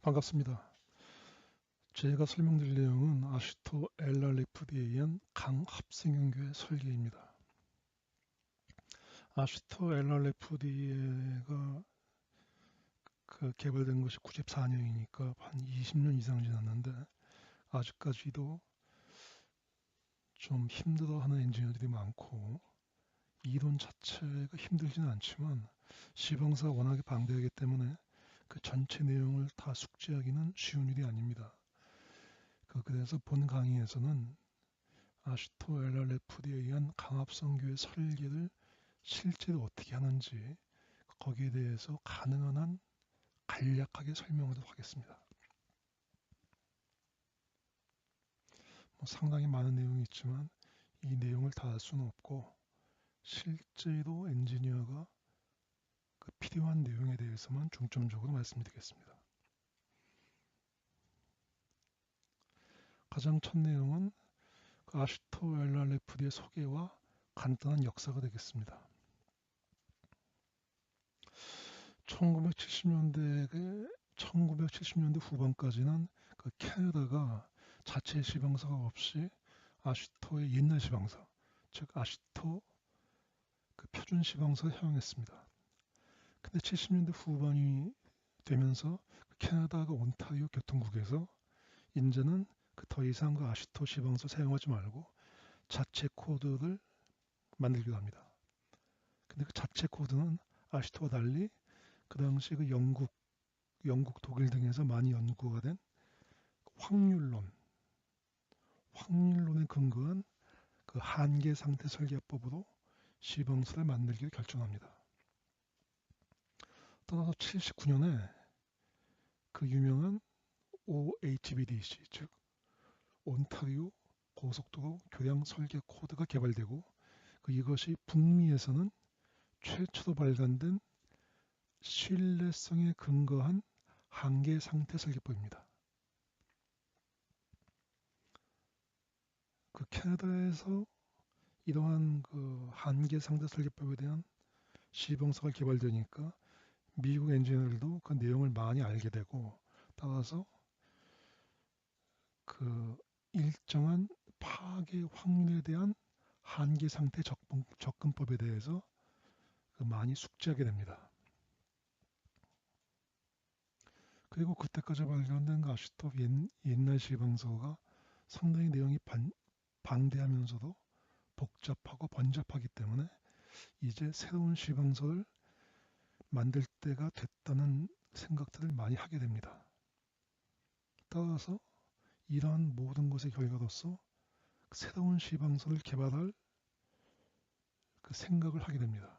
반갑습니다. 제가 설명드릴 내용은 아시토 엘랄리프디에 의한 강합성형교의 설계입니다. 아시토 엘랄리프디가 개발된 것이 94년이니까 한 20년 이상 지났는데 아직까지도 좀 힘들어하는 엔지니어들이 많고 이론 자체가 힘들지는 않지만 시방사가 워낙에 방대하기 때문에 그 전체 내용을 다 숙지하기는 쉬운 일이 아닙니다. 그래서 본 강의에서는 아시토 LRFD에 의한 강합성교의 설계를 실제로 어떻게 하는지 거기에 대해서 가능한 한 간략하게 설명하도록 하겠습니다. 상당히 많은 내용이 있지만 이 내용을 다 알 수는 없고 실제로 엔지니어가 필요한 내용에 대해서만 중점적으로 말씀드리겠습니다. 가장 첫 내용은 아시토 LRFD의 소개와 간단한 역사가 되겠습니다. 1970년대 후반까지는 캐나다가 자체 시방사가 없이 아시토의 옛날 시방사, 즉 아시토 표준 시방사를 사용했습니다. 근데 70년대 후반이 되면서 캐나다가 온타리오 교통국에서 이제는 더 이상 아시토 시방사 사용하지 말고 자체 코드를 만들기로 합니다. 근데 그 자체 코드는 아시토와 달리 그 당시 영국, 독일 등에서 많이 연구가 된 확률론에 근거한 한계 상태 설계법으로 시방사를 만들기를 결정합니다. 따라서 79년에 유명한 OHVDC, 즉 온타리오 고속도로 교량 설계 코드가 개발되고 이것이 북미에서는 최초로 발간된 신뢰성에 근거한 한계 상태 설계법입니다. 캐나다에서 이러한 한계 상태 설계법에 대한 시방사가 개발되니까 미국 엔지니어들도 그 내용을 많이 알게 되고 따라서 일정한 파괴 확률에 대한 한계 상태 접근법에 대해서 많이 숙지하게 됩니다. 그리고 그때까지 발견된 아시토 옛날 시방서가 상당히 내용이 방대하면서도 복잡하고 번잡하기 때문에 이제 새로운 시방서를 만들 때가 됐다는 생각들을 많이 하게 됩니다. 따라서 이러한 모든 것의 결과로서 새로운 시방서를 개발할 생각을 하게 됩니다.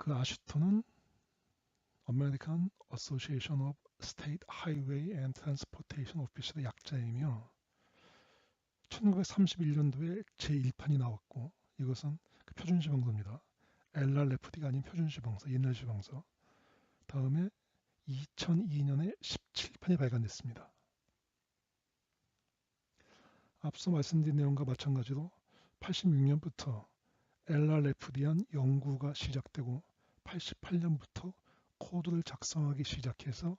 아시토는 American Association of State Highway and Transportation Official의 약자이며 1931년도에 제1판이 나왔고 이것은 표준 시방서입니다. LRFD가 아닌 표준 시방서, 옛날 시방서. 다음에 2002년에 17판이 발간됐습니다. 앞서 말씀드린 내용과 마찬가지로 86년부터 LRFD한 연구가 시작되고 88년부터 코드를 작성하기 시작해서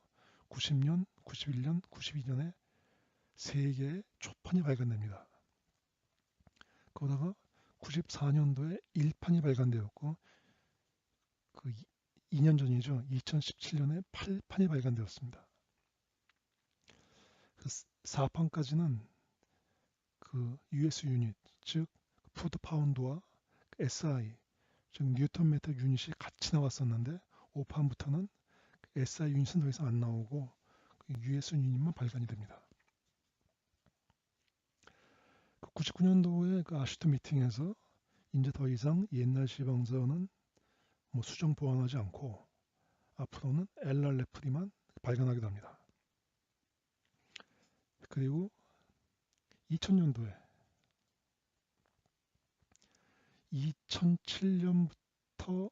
90년, 91년, 92년에 3개의 초판이 발간됩니다. 그러다가 94년도에 1판이 발간되었고 2년 전이죠. 2017년에 8판이 발간되었습니다. 4판까지는 US 유닛, 즉 푸드 파운드와 SI, 즉 뉴턴 미터 유닛이 같이 나왔었는데 5판부터는 SI 유닛은 더 이상 안 나오고 US 유닛만 발간이 됩니다. 99년도에 아시토 미팅에서 이제 더 이상 옛날 시방서는 수정 보완하지 않고 앞으로는 LRFD만 발간하기도 합니다. 그리고 2000년도에 2007년부터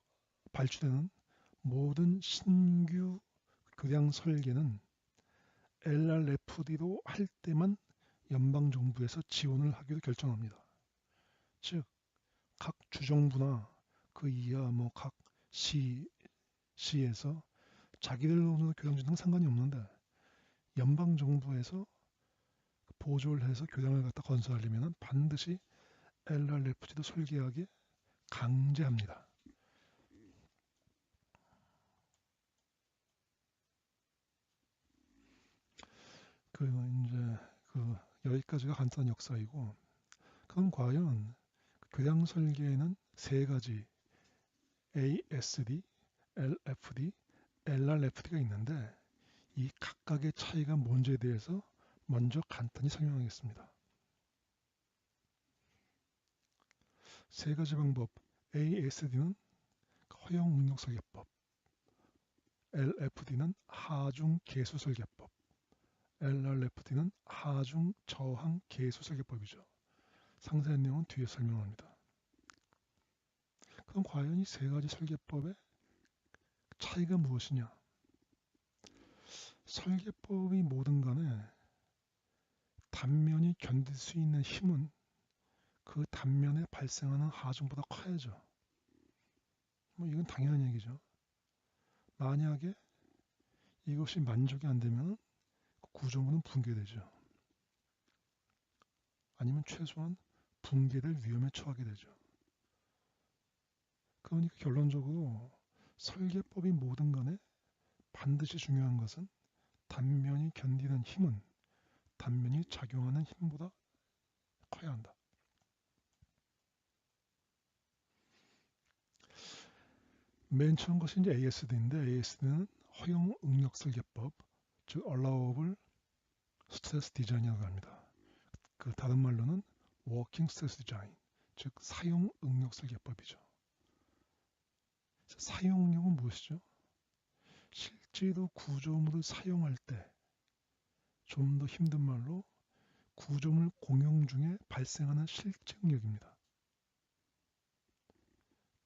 발주되는 모든 신규 교량 설계는 LRFD로 할 때만 연방정부에서 지원을 하기로 결정합니다. 즉 각 주정부나 이하 각 시, 시에서 자기들 돈으로 교당 짓는 건 상관이 없는데 연방 정부에서 보조를 해서 교당을 갖다 건설하려면 반드시 LRFG도 설계하게 강제합니다. 이제 여기까지가 간단한 역사이고, 그럼 과연 교당 설계에는 세 가지 ASD, LFD, LRFD가 있는데 이 각각의 차이가 뭔지에 대해서 먼저 간단히 설명하겠습니다. 세 가지 방법. ASD는 허용 응력 설계법, LFD는 하중 계수 설계법, LRFD는 하중 저항 계수 설계법이죠. 상세한 내용은 뒤에 설명합니다. 그럼 과연 이 세 가지 설계법의 차이가 무엇이냐? 설계법이 뭐든 간에 단면이 견딜 수 있는 힘은 그 단면에 발생하는 하중보다 커야죠. 이건 당연한 얘기죠. 만약에 이것이 만족이 안 되면 구조물은 붕괴되죠. 아니면 최소한 붕괴될 위험에 처하게 되죠. 그러니까 결론적으로 설계법이 뭐든 간에 반드시 중요한 것은 단면이 견디는 힘은 단면이 작용하는 힘보다 커야 한다. 맨 처음 것이 이제 ASD인데 ASD는 허용 응력 설계법, 즉 Allowable Stress Design이라고 합니다. 다른 말로는 Working Stress Design, 즉 사용 응력 설계법이죠. 사용력은 무엇이죠? 실제로 구조물을 사용할 때 좀 더 힘든 말로 구조물 공용 중에 발생하는 실제 응력입니다.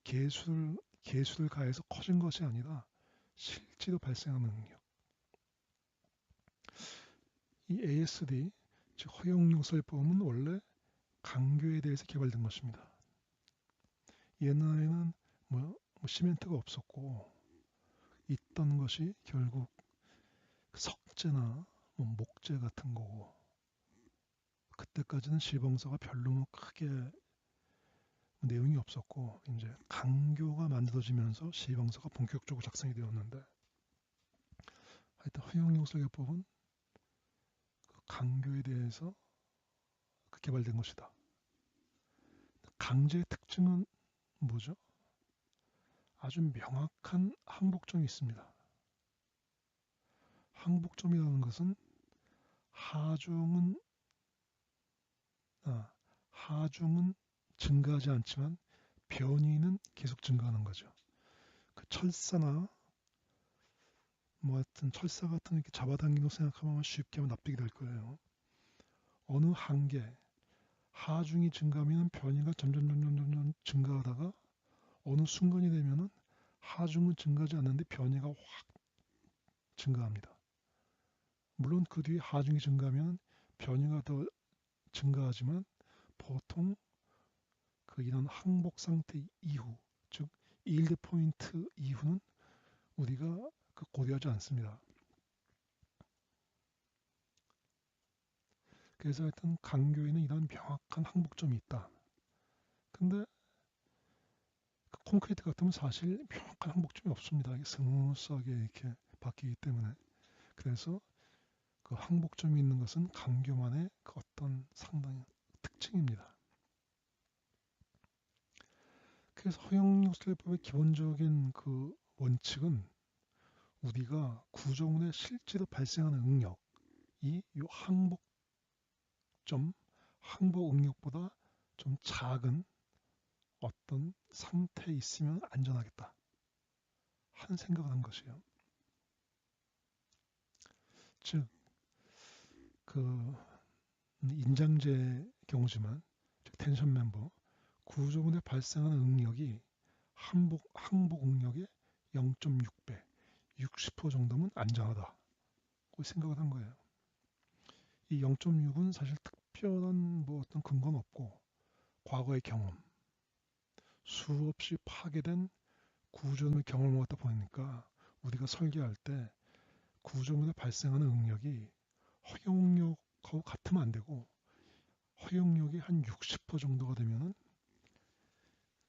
계수를 가해서 커진 것이 아니라 실제로 발생하는 응력. 이 ASD, 즉 허용력 설계법은 원래 강교에 대해서 개발된 것입니다. 옛날에는 시멘트가 없었고 있던 것이 결국 석재나 목재 같은 거고, 그때까지는 시범서가 별로 크게 내용이 없었고 이제 강교가 만들어지면서 시범서가 본격적으로 작성이 되었는데, 하여튼 허용력 설계법은 강교에 대해서 개발된 것이다. 강제의 특징은 뭐죠? 아주 명확한 항복점이 있습니다. 항복점이라는 것은 하중은 증가하지 않지만 변이는 계속 증가하는 거죠. 철사나 하여튼 철사 같은 이렇게 잡아당기는 거 생각하면 쉽게 납득이 될 거예요. 어느 한계 하중이 증가하면 변이가 점점 증가하다가 어느 순간이 되면은 하중은 증가하지 않는데 변이가 확 증가합니다. 물론 그 뒤에 하중이 증가하면 변이가 더 증가하지만 보통 이런 항복 상태 이후, 즉 일드 포인트 이후는 우리가 고려하지 않습니다. 그래서 하여튼 강교에는 이런 명확한 항복점이 있다. 근데 콘크리트 같으면 사실 명확한 항복점이 없습니다. 스무스하게 이렇게 바뀌기 때문에. 그래서 항복점이 있는 것은 강교만의 어떤 상당히 특징입니다. 그래서 허용력 설계법의 기본적인 원칙은 우리가 구조물에 실제로 발생하는 응력, 이 항복 응력보다 좀 작은 어떤 상태에 있으면 안전하겠다 하는 생각을 한 것이에요. 즉, 인장제 경우지만, 즉 텐션 멤버, 구조물에 발생하는 응력이 항복 응력의 0.6배, 60% 정도면 안전하다고 생각을 한 거예요. 이 0.6은 사실 특별한 어떤 근거는 없고 과거의 경험, 수없이 파괴된 구조물 경험을 갖다 보니까 우리가 설계할 때 구조물에 발생하는 응력이 허용력하고 같으면 안 되고 허용력이 한 60% 정도가 되면은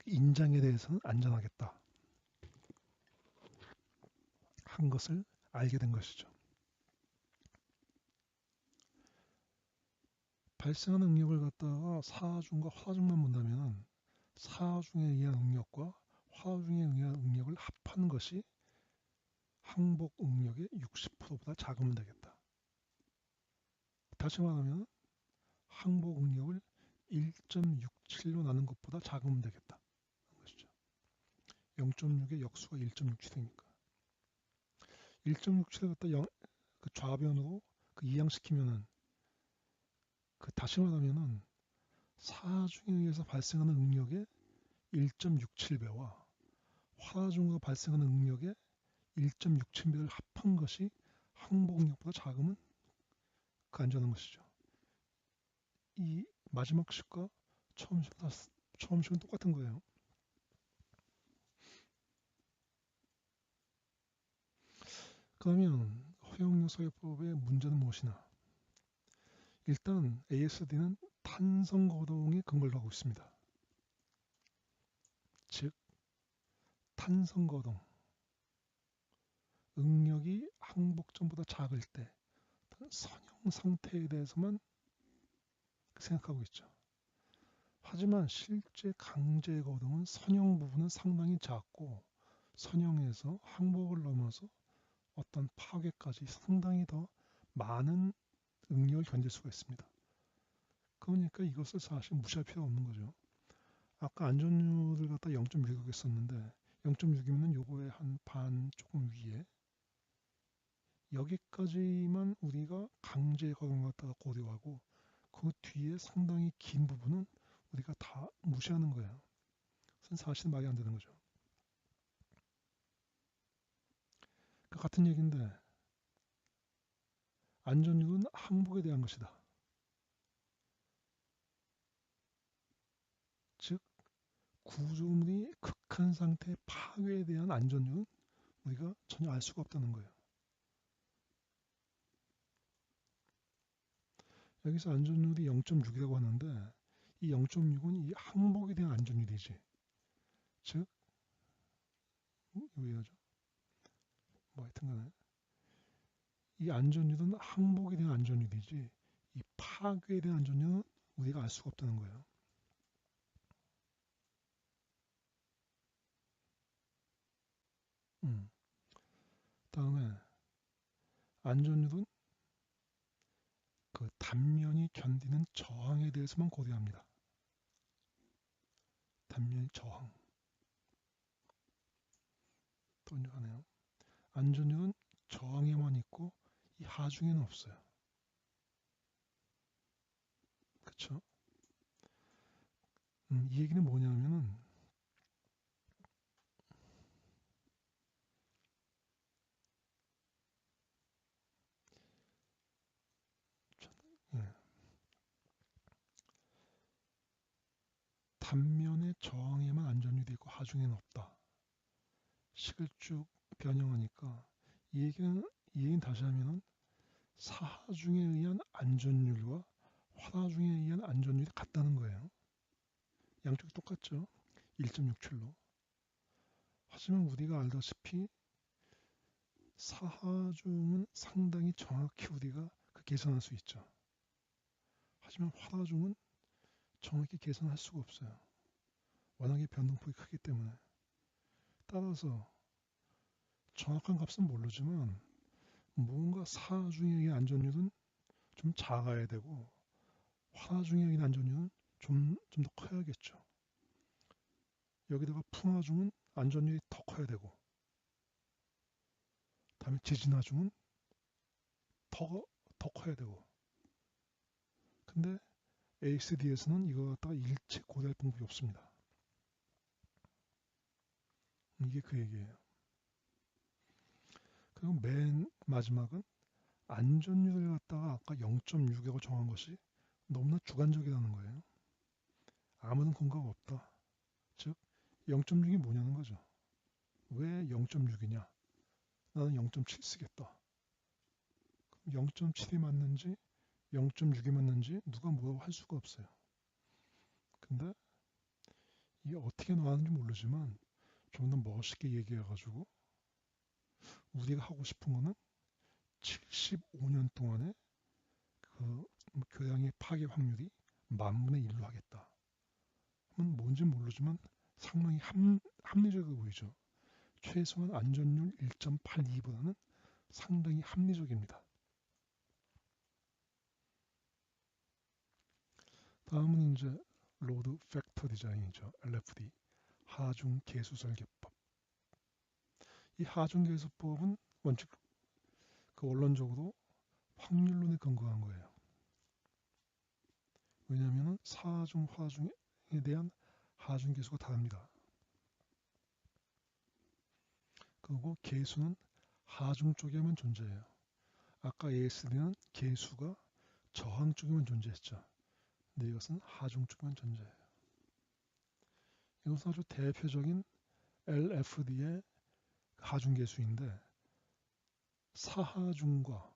인장에 대해서는 안전하겠다 한 것을 알게 된 것이죠. 발생하는 응력을 갖다가 사중과 화중만 본다면 사중에 의한 응력과 화중에 의한 응력을 합하는 것이 항복 응력의 60%보다 작으면 되겠다. 다시 말하면 항복 응력을 1.67로 나눈 것보다 작으면 되겠다. 것이죠. 0.6의 역수가 1.67이니까 1.67을 갖다 그 좌변으로 그 이항시키면은 그 다시 말하면은 사중에 의해서 발생하는 응력의 1.67배와 화중으로 발생하는 응력의 1.67배를 합한 것이 항복 응력보다 작으면 그 안전한 것이죠. 이 마지막 식과 처음 식은 똑같은 거예요. 그러면 허용력 소유법의 문제는 무엇이냐? 일단 ASD는 탄성 거동에 근거를 하고 있습니다. 즉 탄성 거동, 응력이 항복점보다 작을 때 선형 상태에 대해서만 생각하고 있죠. 하지만 실제 강제 거동은 선형 부분은 상당히 작고 선형에서 항복을 넘어서 어떤 파괴까지 상당히 더 많은 응력을 견딜 수가 있습니다. 그러니까 이것을 사실 무시할 필요가 없는 거죠. 아까 안전율을 갖다 0.6 했었는데 0.6이면 요거의 한 반 조금 위에 여기까지만 우리가 강제 거동 갖다가 고려하고 그 뒤에 상당히 긴 부분은 우리가 다 무시하는 거예요. 그건 사실은 말이 안 되는 거죠. 그 같은 얘기인데 안전율은 항복에 대한 것이다. 즉 구조물이 극한 상태 파괴에 대한 안전율은 우리가 전혀 알 수가 없다는 거예요. 여기서 안전율이 0.6이라고 하는데 이 0.6은 이 항복에 대한 안전율이지. 즉 왜 하죠? 뭐 하여튼간에 이 안전율은 항복에 대한 안전율이지 이 파괴에 대한 안전율은 우리가 알 수가 없다는 거예요. 다음에 안전율은 그 단면이 견디는 저항에 대해서만 고려합니다. 단면의 저항. 또 하네요. 안전율은 저항에만 있고 이 하중에는 없어요. 그렇죠? 이 얘기는 뭐냐면은 예, 단면의 저항에만 안전율이 있고 하중에는 없다. 식을 쭉 변형하니까 이 얘기는 다시 하면은 사하중에 의한 안전율과 화하중에 의한 안전율이 같다는 거예요. 양쪽이 똑같죠. 1.67로. 하지만 우리가 알다시피 사하중은 상당히 정확히 우리가 계산할 수 있죠. 하지만 화하중은 정확히 계산할 수가 없어요. 워낙에 변동폭이 크기 때문에. 따라서 정확한 값은 모르지만 무언가 사하중에 의한 안전율은 좀 작아야 되고 화하중에 의한 안전율은 좀 더 커야겠죠. 여기다가 풍하중은 안전율이 더 커야 되고 다음에 지진하중은 더 커야 되고 근데 ASD에서는 이거 갖다가 일체 고려할 방법이 없습니다. 이게 그 얘기예요. 그리고 맨 마지막은 안전율을 갖다가 아까 0.6이라고 정한 것이 너무나 주관적이라는 거예요. 아무런 근거가 없다. 즉 0.6이 뭐냐는 거죠. 왜 0.6이냐? 나는 0.7 쓰겠다. 0.7이 맞는지 0.6이 맞는지 누가 뭐라고 할 수가 없어요. 근데 이게 어떻게 나왔는지 모르지만 좀 더 멋있게 얘기해가지고 우리가 하고 싶은 거는 75년 동안에 그 교양의 파괴 확률이 10,000분의 1로 하겠다. 뭔지 모르지만 상당히 합리적이어 보이죠. 최소한 안전율 1.82보다는 상당히 합리적입니다. 다음은 이제 로드 팩터 디자인이죠. LFD, 하중 계수 설계법. 이 하중 계수법은 원칙 원론적으로 확률론에 근거한 거예요. 왜냐하면 사중, 화중에 대한 하중 계수가 다릅니다. 그리고 계수는 하중 쪽에만 존재해요. 아까 ASD는 계수가 저항 쪽에만 존재했죠. 근데 이것은 하중 쪽에만 존재해요. 이것은 아주 대표적인 LFD의 하중 계수인데 사하중과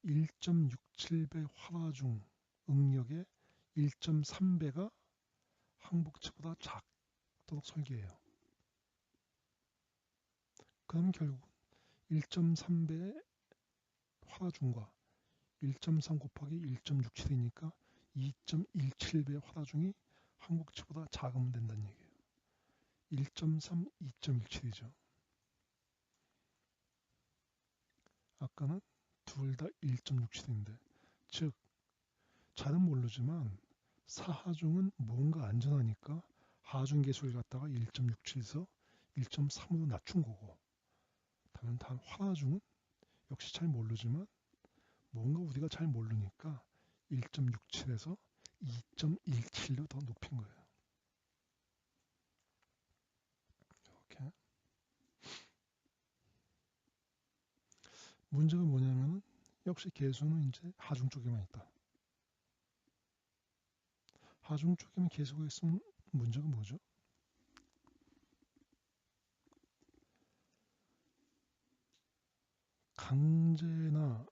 1.67배 활하중 응력의 1.3배가 항복체보다 작도록 설계해요. 그럼 결국 1.3배의 활하중과 1.3 곱하기 1.67이니까 2.17배의 활하중이 항복체보다 작으면 된다는 얘기예요. 1.3, 2.17이죠. 아까는 둘 다 1.67인데 즉 잘은 모르지만 사하중은 뭔가 안전하니까 하중 계수를 갖다가 1.67에서 1.3으로 낮춘 거고 다른 활하중은 역시 잘 모르지만 뭔가 우리가 잘 모르니까 1.67에서 2.17로 더 높인 거예요. 이렇게 문제가 뭐냐면은 역시 계수는 이제 하중 쪽에만 있다. 하중 쪽에만 계수가 있으면 문제가 뭐죠? 강제나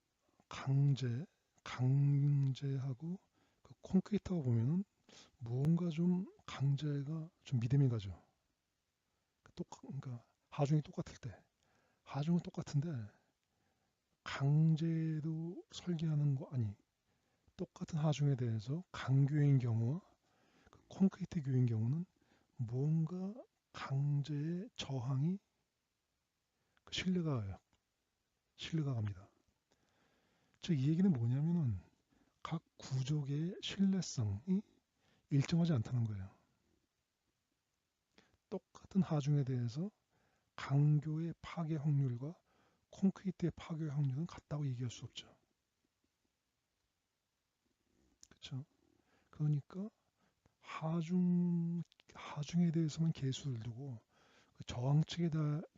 강제하고 그 콘크리트하고 보면은 무언가 좀 강제가 좀 믿음이 가죠. 그러니까 하중이 똑같을 때 하중은 똑같은데 강제로 설계하는 거 아니 똑같은 하중에 대해서 강교인 경우와 그 콘크리트 교인 경우는 무언가 강제의 저항이 신뢰가 갑니다. 즉 이 얘기는 뭐냐면은 각 구조계의 신뢰성이 일정하지 않다는 거예요. 똑같은 하중에 대해서 강교의 파괴 확률과 콘크리트의 파괴 확률은 같다고 얘기할 수 없죠. 그렇죠? 그러니까 하중에 대해서만 계수를 두고 그 저항 측에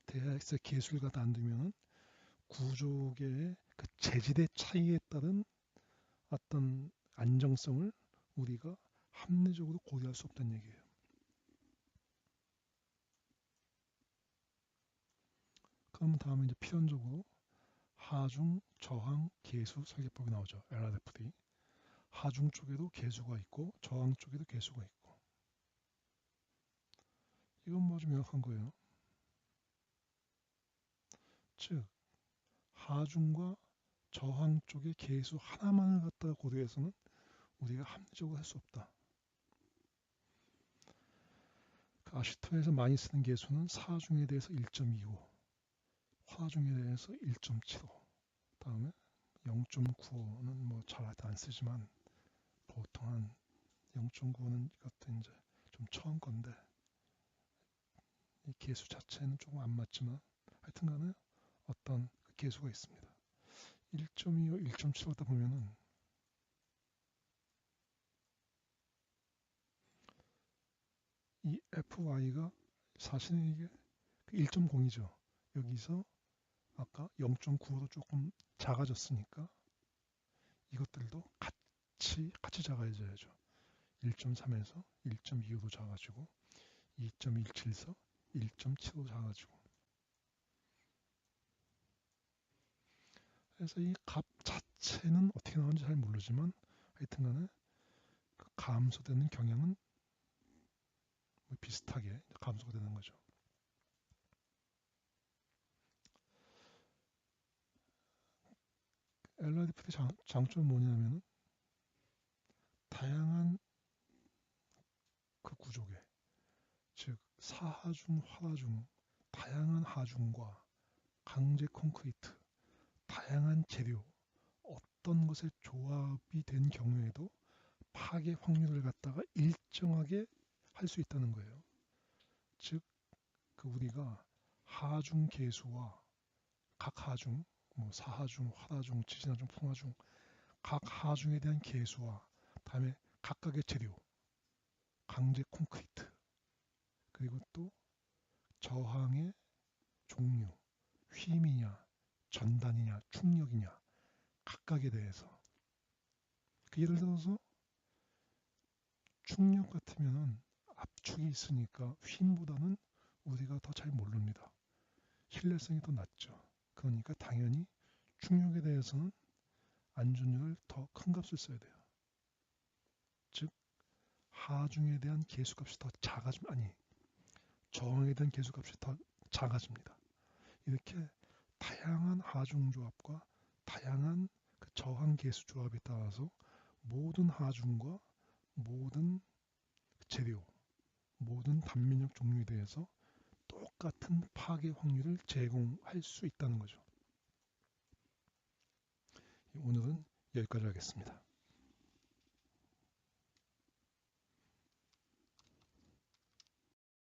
대해서 계수를 갖다 안 두면 구조계의 그 재질의 차이에 따른 어떤 안정성을 우리가 합리적으로 고려할 수 없다는 얘기예요. 그러면 다음에 이제 필연적으로 하중, 저항, 계수 설계법이 나오죠. LRFD. 하중 쪽에도 계수가 있고 저항 쪽에도 계수가 있고. 이건 뭐 좀 명확한 거예요. 즉 하중과 저항 쪽의 계수 하나만을 갖다가 고려해서는 우리가 합리적으로 할 수 없다. 그 아시토에서 많이 쓰는 계수는 사중에 대해서 1.25, 화중에 대해서 1.75, 다음에 0.95는 뭐 잘 안 쓰지만 보통 한 0.95는 이것도 이제 좀 처음 건데 이 계수 자체는 조금 안 맞지만 하여튼간에 어떤 계수가 있습니다. 1.25, 1.7 하다 보면은 이 FY가 사실은 이게 1.0이죠. 여기서 아까 0.95도 조금 작아졌으니까 이것들도 같이 작아져야죠. 1.3에서 1.25도 작아지고 2.17에서 1.75 작아지고 그래서 이 값 자체는 어떻게 나오는지 잘 모르지만 하여튼간에 그 감소되는 경향은 뭐 비슷하게 감소가 되는 거죠. LRDP의 장점은 뭐냐면은 다양한 그 구조계, 즉 사하중, 화하중, 다양한 하중과 강제 콘크리트, 다양한 재료, 어떤 것의 조합이 된 경우에도 파괴 확률을 갖다가 일정하게 할 수 있다는 거예요. 즉, 그 우리가 하중 계수와 각 하중, 뭐 사하중, 화하중, 지진하중, 풍하중, 각 하중에 대한 계수와 다음에 각각의 재료, 강제 콘크리트, 그리고 또 저항의 종류, 휘임이냐, 전단이냐, 충력이냐, 각각에 대해서. 그 예를 들어서 충력 같으면은 압축이 있으니까 휨보다는 우리가 더 잘 모릅니다. 신뢰성이 더 낮죠. 그러니까 당연히 충력에 대해서는 안전율을 더 큰 값을 써야 돼요. 즉 하중에 대한 계수값이 더 작아집니다. 아니, 저항에 대한 계수값이 더 작아집니다. 이렇게 다양한 하중 조합과 다양한 그 저항 계수 조합에 따라서 모든 하중과 모든 재료, 모든 단면역 종류에 대해서 똑같은 파괴 확률을 제공할 수 있다는 거죠. 오늘은 여기까지 하겠습니다.